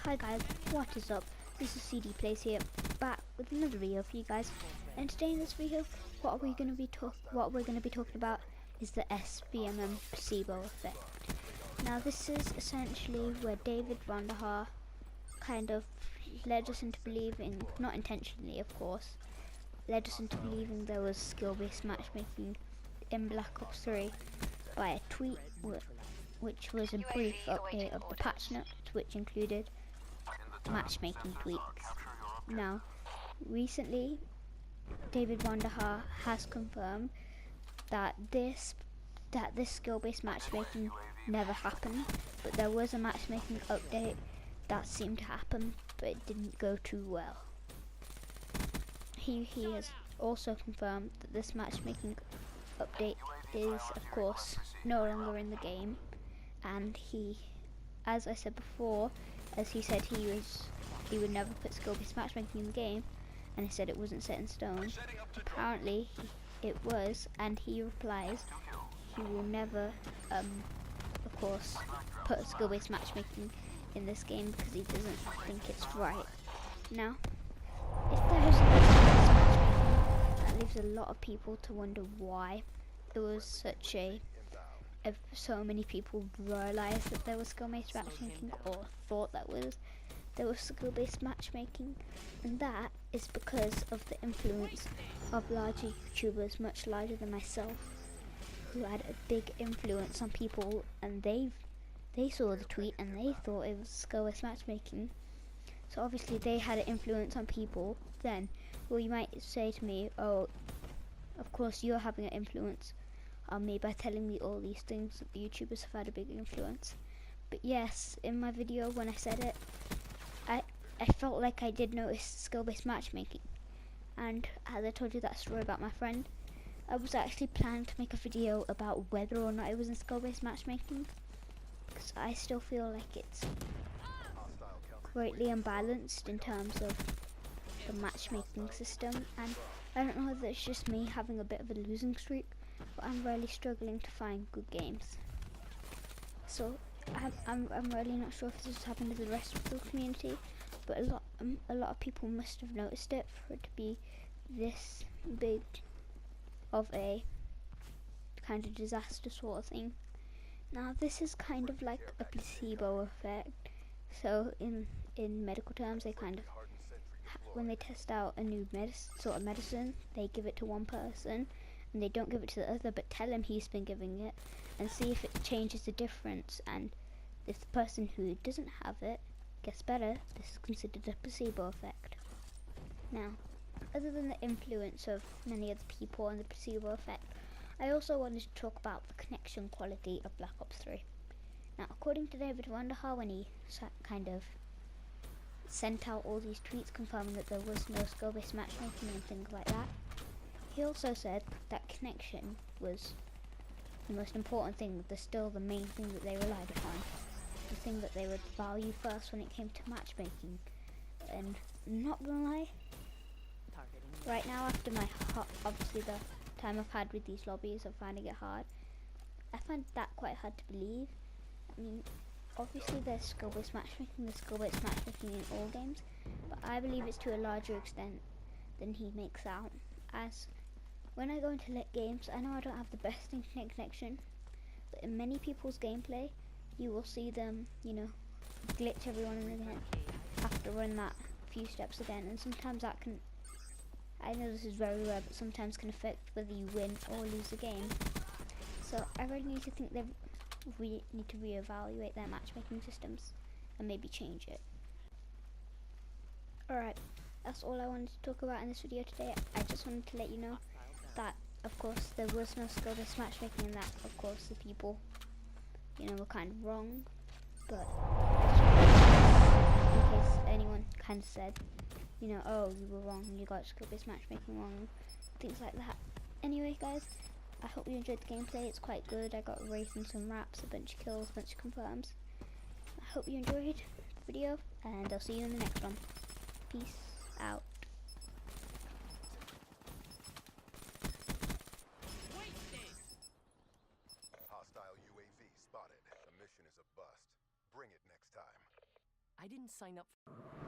Hi guys, what is up? This is CD Plays here, back with another video for you guys. And today in this video, what we're going to be talking about is the SBMM placebo effect. Now this is essentially where David Vonderhaar kind of led us into believing, not intentionally of course, led us into believing there was skill-based matchmaking in Black Ops 3 by a tweet which was a brief update of the patch notes, which included matchmaking tweaks. Now, recently, David Vonderhaar has confirmed that this skill-based matchmaking never happened, but there was a matchmaking update that seemed to happen, but it didn't go too well. He has also confirmed that this matchmaking update is, of course, no longer in the game, and he, as I said before, as he said he would never put skill-based matchmaking in the game, and he said it wasn't set in stone. Apparently it was, and he replies he will never, of course, put skill-based matchmaking in this game because he doesn't think it's right. Now, if there is no skill-based matchmaking, that leaves a lot of people to wonder why it was such a if so many people realised that there was skill-based matchmaking or thought that there was skill-based matchmaking, and that is because of the influence of larger YouTubers, much larger than myself, who had a big influence on people, and they saw the tweet and they thought it was skill-based matchmaking. So obviously they had an influence on people. Then, well, you might say to me, oh, of course you're having an influence on me by telling me all these things that the YouTubers have had a big influence. But yes, in my video when I said it, I felt like I did notice skill-based matchmaking. And as I told you that story about my friend, I was actually planning to make a video about whether or not it was in skill-based matchmaking, because I still feel like it's greatly unbalanced in terms of the matchmaking system, and I don't know whether it's just me having a bit of a losing streak, but I'm really struggling to find good games. So I'm really not sure if this has happened to the rest of the community, but a lot of people must have noticed it for it to be this big of a kind of disaster sort of thing. Now this is kind of like a placebo effect. So in medical terms, they kind of, when they test out a new sort of medicine, they give it to one person and they don't give it to the other, but tell him he's been giving it and see if it changes the difference, and if the person who doesn't have it gets better, this is considered a placebo effect. Now, other than the influence of many other people and the placebo effect, I also wanted to talk about the connection quality of Black Ops 3. Now, according to David Vonderhaar, when he kind of sent out all these tweets confirming that there was no skill-based matchmaking and things like that, he also said that connection was the most important thing, still the main thing that they relied upon, the thing that they would value first when it came to matchmaking. And I'm not gonna lie, right now after my obviously the time I've had with these lobbies of finding it hard, I find that quite hard to believe. I mean, obviously there's skill-based matchmaking, in all games, but I believe it's to a larger extent than he makes out. As when I go into lit games, I know I don't have the best internet connection, but in many people's gameplay, you will see them, glitch every one and again, have to run that few steps again, and sometimes that can, I know this is very rare, but sometimes can affect whether you win or lose the game. So I really need to think we need to reevaluate their matchmaking systems and maybe change it. Alright, that's all I wanted to talk about in this video today. I just wanted to let you know that, of course, there was no skill-based matchmaking, and that, of course, the people, were kind of wrong. But in case anyone kind of said, oh, you were wrong, you got skill-based matchmaking wrong, things like that. Anyway, guys, I hope you enjoyed the gameplay. It's quite good. I got a race and some raps, a bunch of kills, a bunch of confirms. I hope you enjoyed the video, and I'll see you in the next one. Peace out. Hostile UAV spotted. The mission is a bust. Bring it next time. I didn't sign up.